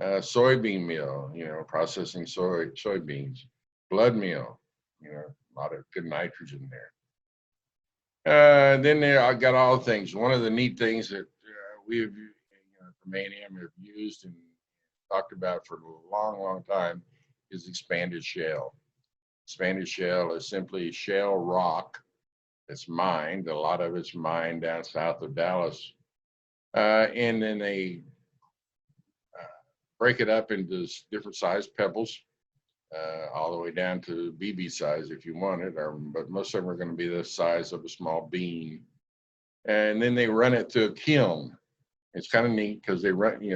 Soybean meal, processing soybeans. Blood meal, a lot of good nitrogen there. Then I got all things. One of the neat things that we've from A&M have used and talked about for a long, long time is expanded shale. Expanded shale is simply shale rock that's mined. A lot of it's mined down south of Dallas. And then they break it up into different sized pebbles, all the way down to BB size if you want it, but most of them are going to be the size of a small bean. And then they run it through a kiln. It's kind of neat because they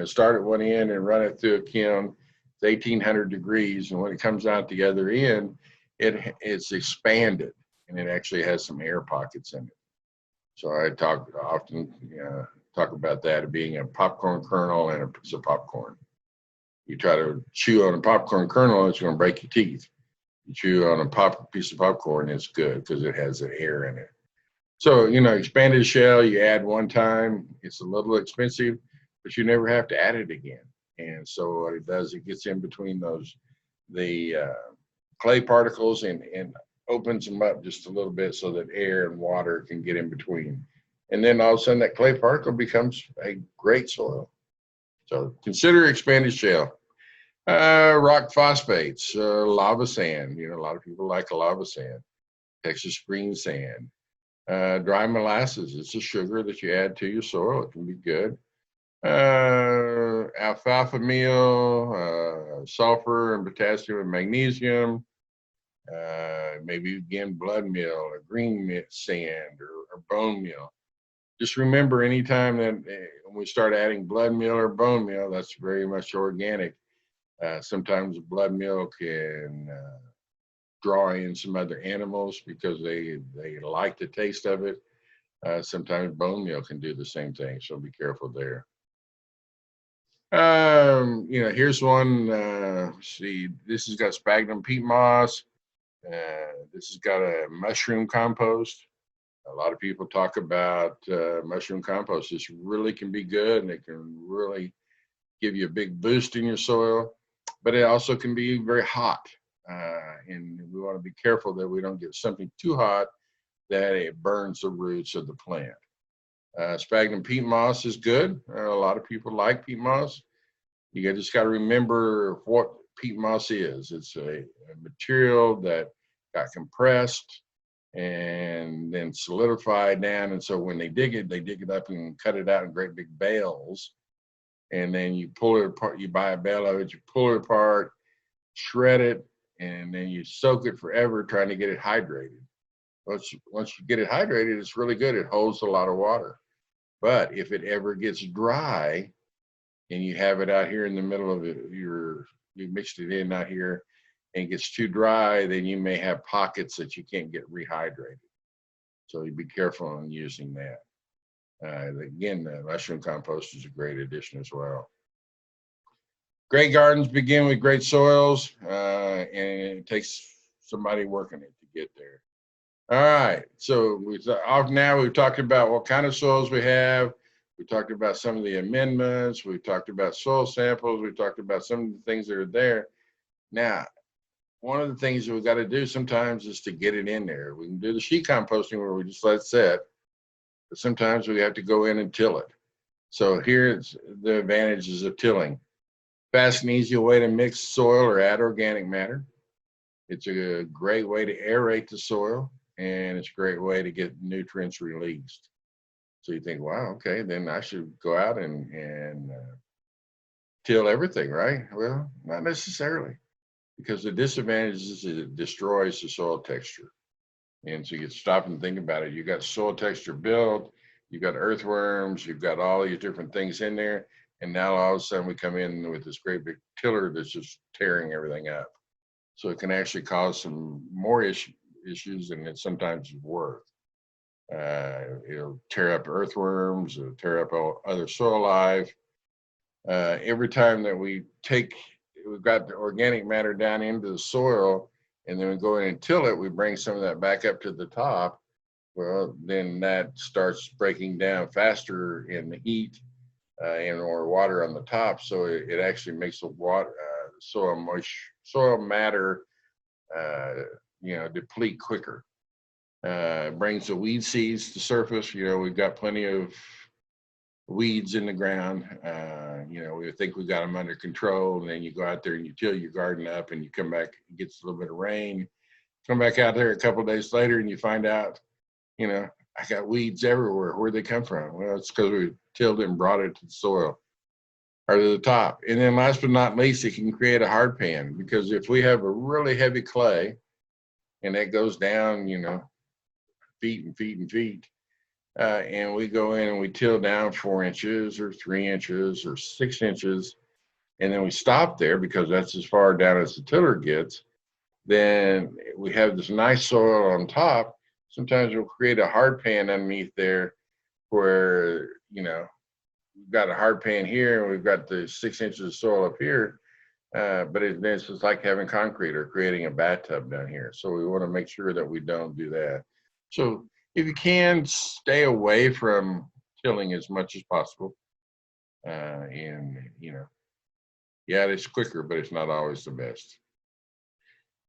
start at one end and run it through a kiln. It's 1800 degrees, and when it comes out the other end, it's expanded, and it actually has some air pockets in it. So I often talk about that as being a popcorn kernel and a piece of popcorn. You try to chew on a popcorn kernel, it's going to break your teeth. You chew on a piece of popcorn, it's good because it has the air in it. So, expanded shell, you add one time, it's a little expensive, but you never have to add it again. And so what it does, it gets in between the clay particles and opens them up just a little bit so that air and water can get in between. And then all of a sudden that clay particle becomes a great soil. So consider expanded shale. Rock phosphates, lava sand. A lot of people like lava sand. Texas green sand. Dry molasses, it's a sugar that you add to your soil. It can be good. Alfalfa meal, sulfur and potassium and magnesium. Maybe again blood meal or green sand or bone meal. Just remember, anytime that when we start adding blood meal or bone meal, that's very much organic. Sometimes blood meal can draw in some other animals because they like the taste of it. Sometimes bone meal can do the same thing, so be careful there. Here's one. See, this has got sphagnum peat moss. This has got a mushroom compost. A lot of people talk about mushroom compost. This really can be good, and it can really give you a big boost in your soil, but it also can be very hot. And we want to be careful that we don't get something too hot that it burns the roots of the plant. Sphagnum peat moss is good. A lot of people like peat moss. You just got to remember what peat moss is. It's a material that got compressed and then solidified down. And so when they dig it up and cut it out in great big bales. And then you pull it apart. You buy a bale of it, you pull it apart, shred it, and then you soak it forever trying to get it hydrated. Once you get it hydrated, it's really good. It holds a lot of water. But if it ever gets dry and you have it out here in the middle of it, you mixed it in out here and it gets too dry, then you may have pockets that you can't get rehydrated. So you be careful on using that. Again, mushroom compost is a great addition as well. Great gardens begin with great soils, and it takes somebody working it to get there. All right, so we've talked about what kind of soils we have. We talked about some of the amendments. We talked about soil samples. We talked about some of the things that are there. Now, one of the things that we've got to do sometimes is to get it in there. We can do the sheet composting where we just let it sit, but sometimes we have to go in and till it. So here's the advantages of tilling. Fast and easy way to mix soil or add organic matter. It's a great way to aerate the soil, and it's a great way to get nutrients released. So you think, wow, okay, then I should go out and till everything, right? Well, not necessarily, because the disadvantage is it destroys the soil texture. And so you stop and think about it. You got soil texture built, you got earthworms, you've got all these different things in there. And now all of a sudden we come in with this great big tiller that's just tearing everything up. So it can actually cause some more issues than it sometimes is worth. It'll tear up earthworms, it'll tear up other soil life. Every time that we've got the organic matter down into the soil, and then we go in and till it, we bring some of that back up to the top. Well, then that starts breaking down faster in the heat or water on the top. So it actually makes the water, soil matter, deplete quicker. Brings the weed seeds to surface. We've got plenty of weeds in the ground. We think we got them under control, and then you go out there and you till your garden up, and you come back, it gets a little bit of rain, come back out there a couple of days later, and you find out, I got weeds everywhere. Where'd they come from? Well, it's because we tilled it and brought it to the soil or to the top. And then last but not least, it can create a hard pan, because if we have a really heavy clay and that goes down, feet and feet and feet, and we go in and we till down 4 inches or 3 inches or 6 inches, and then we stop there because that's as far down as the tiller gets, then we have this nice soil on top. Sometimes we'll create a hard pan underneath there where, we've got a hard pan here and we've got the 6 inches of soil up here, but it's just like having concrete or creating a bathtub down here. So we want to make sure that we don't do that. So if you can, stay away from tilling as much as possible. It's quicker, but it's not always the best.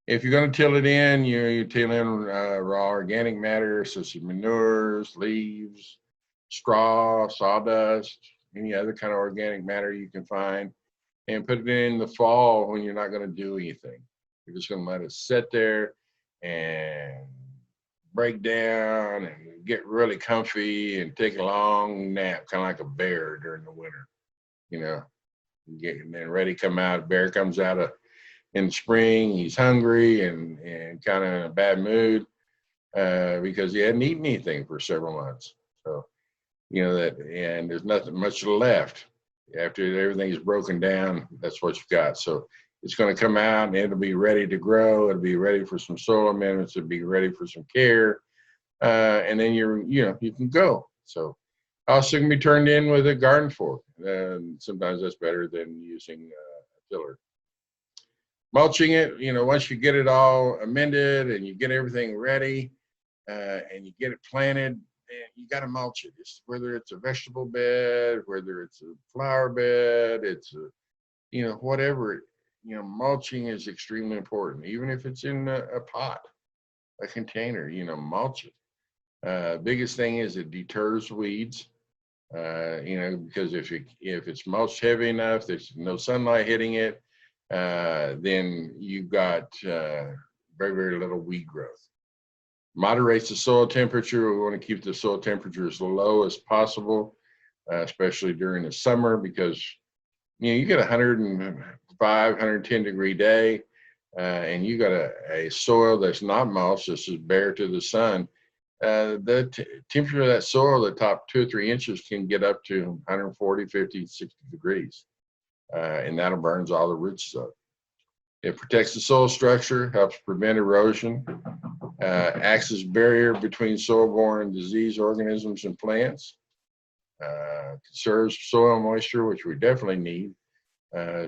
If you're going to till it in, you till in raw organic matter, such as manures, leaves, straw, sawdust, any other kind of organic matter you can find, and put it in the fall when you're not going to do anything. You're just going to let it sit there and break down and get really comfy and take a long nap, kind of like a bear during the winter. And then ready to come out. Bear comes out in the spring. He's hungry and kind of in a bad mood because he hadn't eaten anything for several months. So and there's nothing much left after everything's broken down. That's what you got. So it's going to come out and it'll be ready to grow. It'll be ready for some soil amendments. It'll be ready for some care. And then you can go. So also can be turned in with a garden fork. Sometimes that's better than using a tiller. Mulching it, once you get it all amended and you get everything ready and you get it planted, and you got to mulch it. Whether it's a vegetable bed, whether it's a flower bed, it's whatever. mulching is extremely important. Even if it's in a pot, a container, mulch it. Biggest thing is it deters weeds. Because if it's mulched heavy enough, there's no sunlight hitting it, then you've got very, very little weed growth. Moderates the soil temperature. We want to keep the soil temperature as low as possible, especially during the summer, because you get 105, 110 degree day, and you got a soil that's not mulched, this is bare to the sun. The temperature of that soil, the top 2 or 3 inches, can get up to 140, 50, 60 degrees, and that'll burns all the roots up. It protects the soil structure, helps prevent erosion, acts as barrier between soil-borne disease organisms and plants, conserves soil moisture, which we definitely need,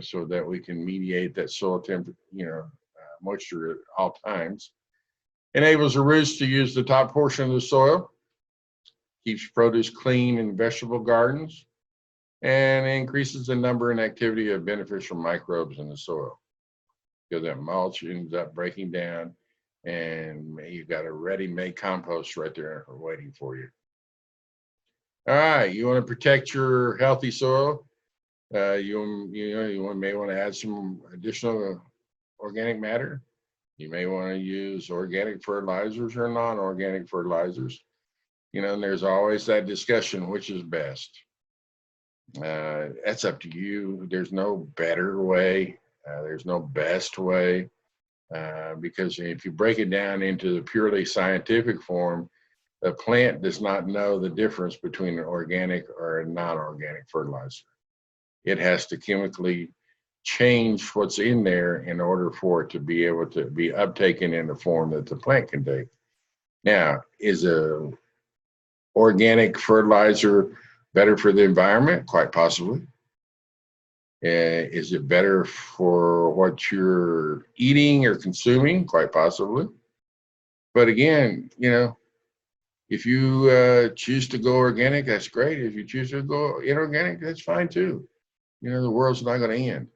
so that we can mediate that soil temperature, moisture at all times. Enables the roots to use the top portion of the soil, keeps produce clean in vegetable gardens, and increases the number and activity of beneficial microbes in the soil. Because that mulch ends up breaking down, and you've got a ready-made compost right there waiting for you. All right, you want to protect your healthy soil. You may want to add some additional organic matter. You may want to use organic fertilizers or non-organic fertilizers. And there's always that discussion, which is best. That's up to you. There's no better way. There's no best way. Because if you break it down into the purely scientific form, the plant does not know the difference between an organic or a non-organic fertilizer. It has to chemically change what's in there in order for it to be able to be uptaken in the form that the plant can take. Now, is a organic fertilizer better for the environment? Quite possibly. Is it better for what you're eating or consuming? Quite possibly. But again, if you choose to go organic, that's great. If you choose to go inorganic, that's fine too. The world's not going to end.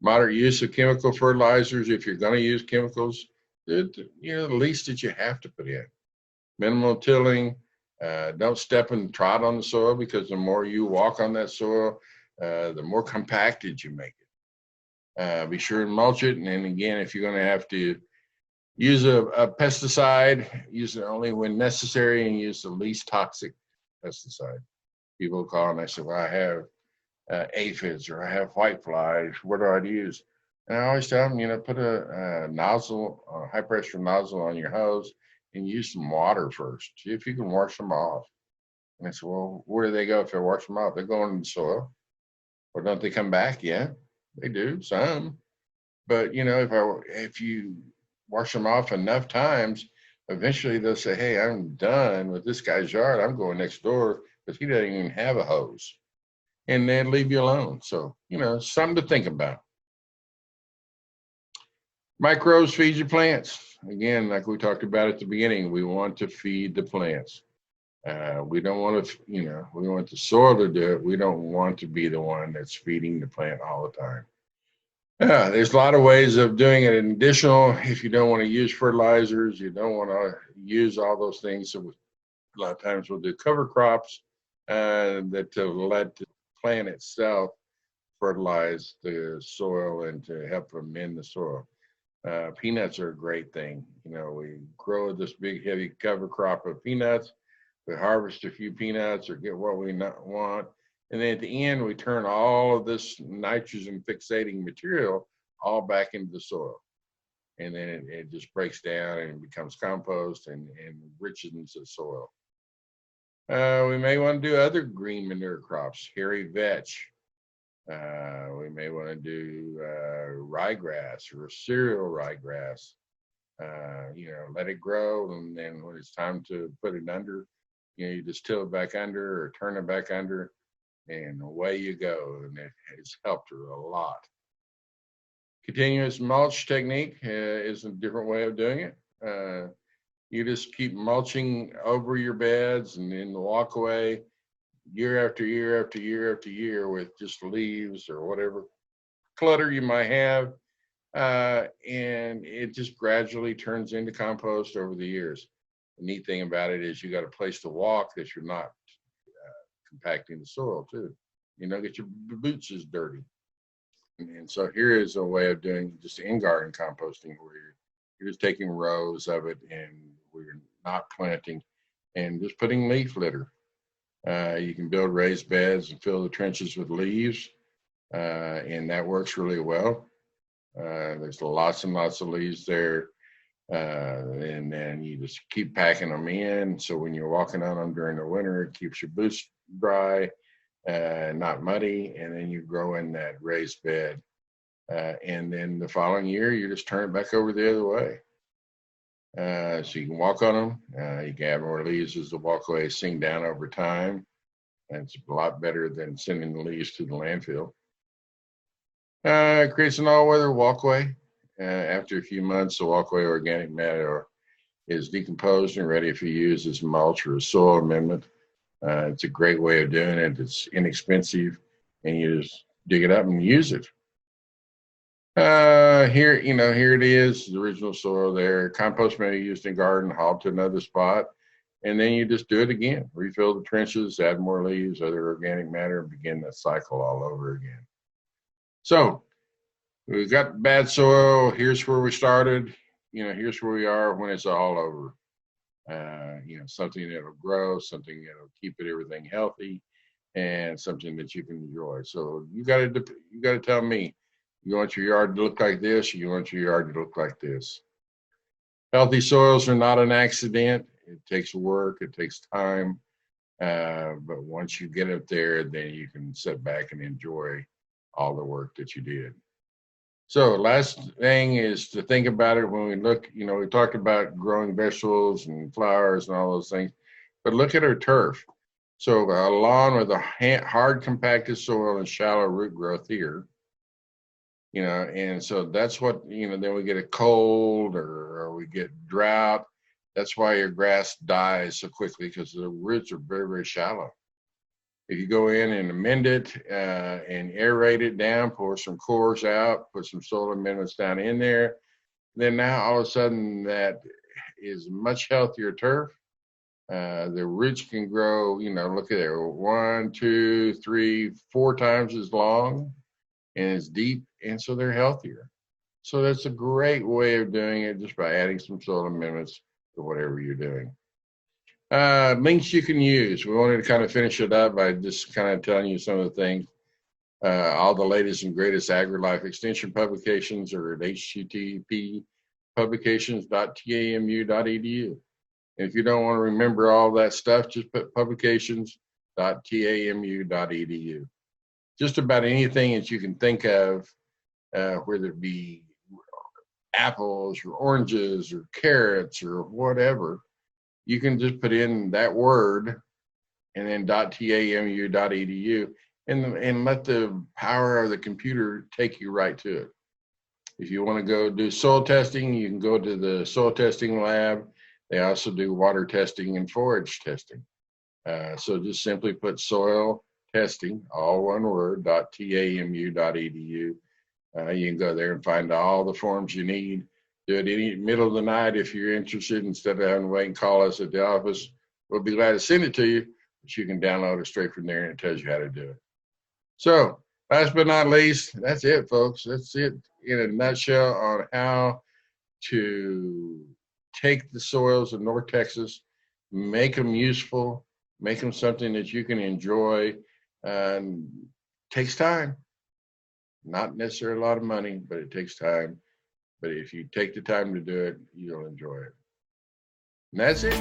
Moderate use of chemical fertilizers, if you're going to use chemicals, the least that you have to put in. Minimal tilling. Don't step and trot on the soil, because the more you walk on that soil, the more compacted you make it. Be sure and mulch it. And then again, if you're going to have to use a pesticide, use it only when necessary, and use the least toxic pesticide. People call and they say, well, I have aphids or I have whiteflies. What do I use? And I always tell them, put a nozzle, a high pressure nozzle on your hose and use some water first. See if you can wash them off. And I said, well, where do they go if I wash them off? They go in the soil. Or don't they come back? Yeah, they do, some. But, if you wash them off enough times, eventually they'll say, hey, I'm done with this guy's yard. I'm going next door, because he doesn't even have a hose. And then leave you alone. So, something to think about. Microbes feed your plants. Again, like we talked about at the beginning, we want to feed the plants. We don't want to, we want the soil to do it. We don't want to be the one that's feeding the plant all the time. There's a lot of ways of doing it. In additional, if you don't want to use fertilizers, you don't want to use all those things. So a lot of times we'll do cover crops that let the plant itself fertilize the soil and to help amend the soil. Peanuts are a great thing. We grow this big heavy cover crop of peanuts. We harvest a few peanuts or get what we want. And then at the end, we turn all of this nitrogen fixating material all back into the soil. And then it just breaks down and becomes compost and enriches the soil. We may want to do other green manure crops, hairy vetch. We may want to do ryegrass or cereal ryegrass. Let it grow, and then when it's time to put it under, you just till it back under or turn it back under, and away you go. And it has helped her a lot. Continuous mulch technique is a different way of doing it. You just keep mulching over your beds and in the walkway year after year after year after year with just leaves or whatever clutter you might have. and it just gradually turns into compost over the years. The neat thing about it is you got a place to walk that you're not compacting the soil too. You don't get your boots as dirty. And so here is a way of doing just in-garden composting where you're just taking rows of it and we're not planting and just putting leaf litter. You can build raised beds and fill the trenches with leaves, and that works really well. There's lots and lots of leaves there, and then you just keep packing them in. So when you're walking on them during the winter, it keeps your boots dry, not muddy, and then you grow in that raised bed. And then the following year, you just turn it back over the other way. So you can walk on them. You can add more leaves as the walkway sink down over time. That's a lot better than sending the leaves to the landfill. It creates an all-weather walkway. After a few months, the walkway organic matter is decomposed and ready for use as mulch or a soil amendment. It's a great way of doing it. It's inexpensive, and you just dig it up and use it. Here it is, the original soil there. Compost may be used in garden, hauled to another spot, and then you just do it again. Refill the trenches, add more leaves, other organic matter, and begin that cycle all over again. So we've got bad soil. Here's where we started. Here's where we are when it's all over. Something that'll grow, something that'll keep everything healthy, and something that you can enjoy. So you got to tell me. You want your yard to look like this, or you want your yard to look like this. Healthy soils are not an accident. It takes work, it takes time. But once you get up there, then you can sit back and enjoy all the work that you did. So last thing is to think about it when we look, we talked about growing vegetables and flowers and all those things, but look at our turf. So a lawn with a hard compacted soil and shallow root growth here. And so that's what, then we get a cold or we get drought. That's why your grass dies so quickly, because the roots are very, very shallow. If you go in and amend it and aerate it down, pour some cores out, put some soil amendments down in there, then now all of a sudden that is much healthier turf. The roots can grow, look at there, 1, 2, 3, 4 times as long, and it's deep, and so they're healthier. So that's a great way of doing it, just by adding some soil amendments to whatever you're doing. Links you can use. We wanted to kind of finish it up by just kind of telling you some of the things. All the latest and greatest AgriLIFE extension publications are at http://publications.tamu.edu. And if you don't want to remember all that stuff, just put publications.tamu.edu. Just about anything that you can think of, whether it be apples or oranges or carrots or whatever, you can just put in that word and then .tamu.edu and let the power of the computer take you right to it. If you want to go do soil testing, you can go to the soil testing lab. They also do water testing and forage testing. So just simply put soil testing, all one word, .tamu.edu. You can go there and find all the forms you need. Do it any middle of the night if you're interested, instead of having to wait and call us at the office. We'll be glad to send it to you, but you can download it straight from there and it tells you how to do it. So last but not least, that's it, folks. That's it in a nutshell on how to take the soils of North Texas, make them useful, make them something that you can enjoy. And takes time. Not necessarily a lot of money, but it takes time. But if you take the time to do it, you'll enjoy it. And that's it.